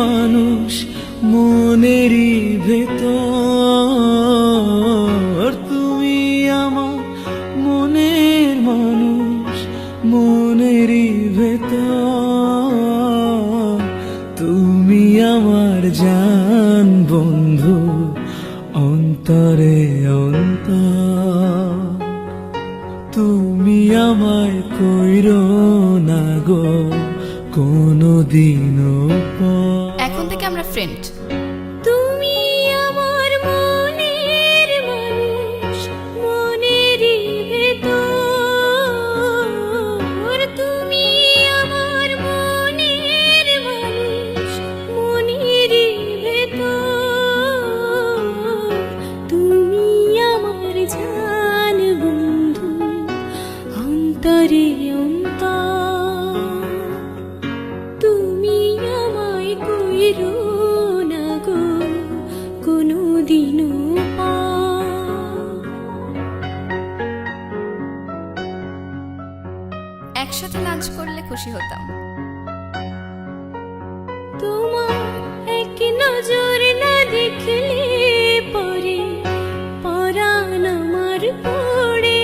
মানুষ মনেরই ভেতর, তুমি আমার মনের মানুষ মনেরই ভেতর, তুমি আমার জান বন্ধু অন্তরে অন্তর, তুমি আমায় কইরো না গো কোনদিনও পর। এখন থেকে আমরা ফ্রেন্ড। তুমি আমার মনের মানুষ মনেরই ভেতর, তুমি আমার মনের মানুষ মনেরই ভেতর, তুমি আমার জান বন্ধু অন্তরে অন্তর, তুমি আমায় কইরো না গো কোনদিনও পর। একসাথে লাঞ্চ করলে খুশি হতাম। তোমার এক নজর না দেখলে পরে পরাণ আমার পড়ে,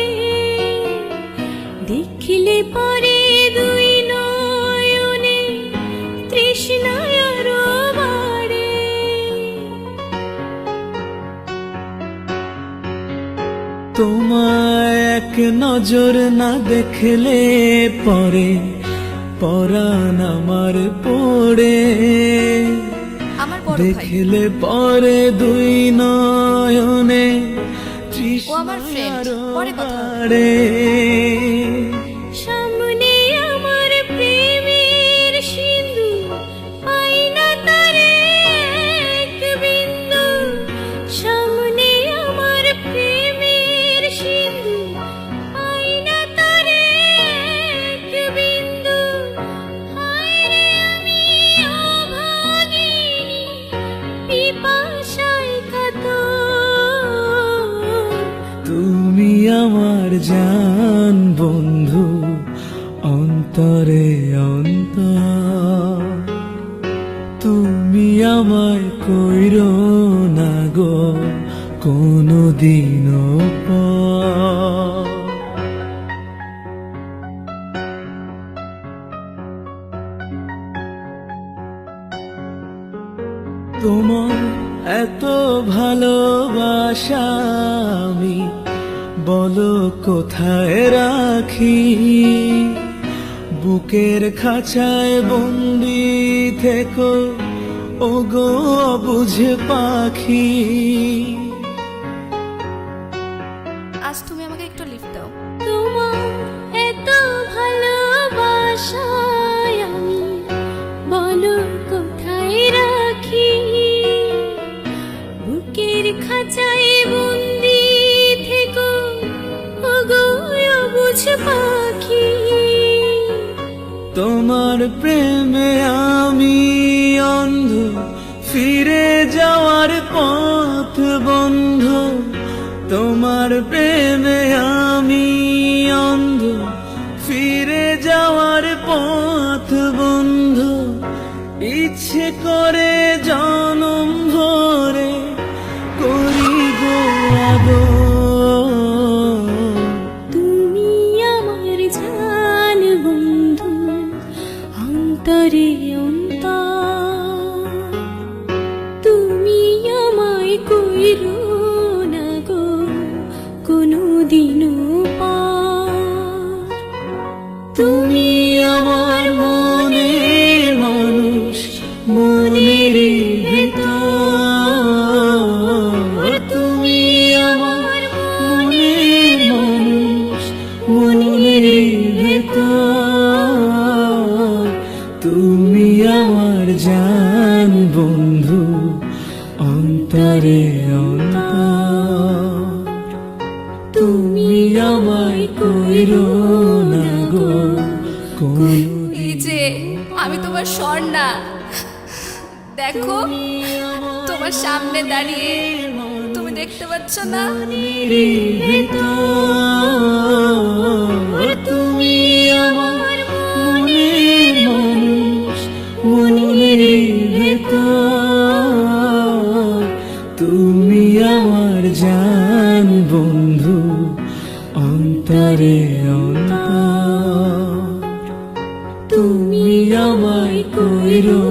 দেখলে পরে দুই নয়নে তৃষ্ণায় আরো বাড়ে। তোমায় এক নজর না দেখলে পরে পরাণ আমার পড়ে, আমার বড় ভাই, দেখলে পরে দুই নয়নে ও আমার friend, পরে কথা হবে। বাড়ে। সামনে আমার প্রেমের সিন্ধু, পাই না তারে এক বিন্দু। সামনে আমার প্রেমের সিন্ধু, পাই না তারে এক বিন্দু। হায় রে আমি অভাগিনী, পিপাসায় কাতর, তুমি আমার জান বন্ধু অন্তরে অন্তর, তুমি আমায় কইরো না গো কোনদিনও পর। তোমার এত ভালোবাসা আমি বলো কোথায় রাখি, বুকের খাঁচায় বন্দি থেকো ওগো অবুঝ পাখি। আজ তুমি আমাকে একটু লিফট দাও। তোমার এত ভালোবাসায় আমি বলো কোথায় রাখি, বুকের খাঁচায় বন্দি থেকো ওগো অবুঝ পাখি। তোমার প্রেমে আমি অন্ধ, ফিরে যাওয়ার পথ বন্ধ, তোমার প্রেমে আমি অন্ধ, ফিরে যাওয়ার পথ বন্ধ। ইচ্ছে করে জনম ভরে করি গো আদর, তুমি আমার জান বন্ধু অন্তরে অন্তর, তুমি আমায় কইরো না গো কোনদিনও পর। তুমি আমার মনের মানুষ মনেরই ভেতর, তুমি আমার মনের মানুষ মনেরই ভেতর, তুমি আমার জান বন্ধু অন্তরে অন্তর, তুমি আমায় কইরো না গো এই যে আমি তোমার স্বর্ণা, দেখো তোমার সামনে দাঁড়িয়ে, তুমি দেখতে পাচ্ছ না? তুমি আমার মনের মানুষ মনের ভেতর। অন্তরে অন্তর তুমি আমায় কইরো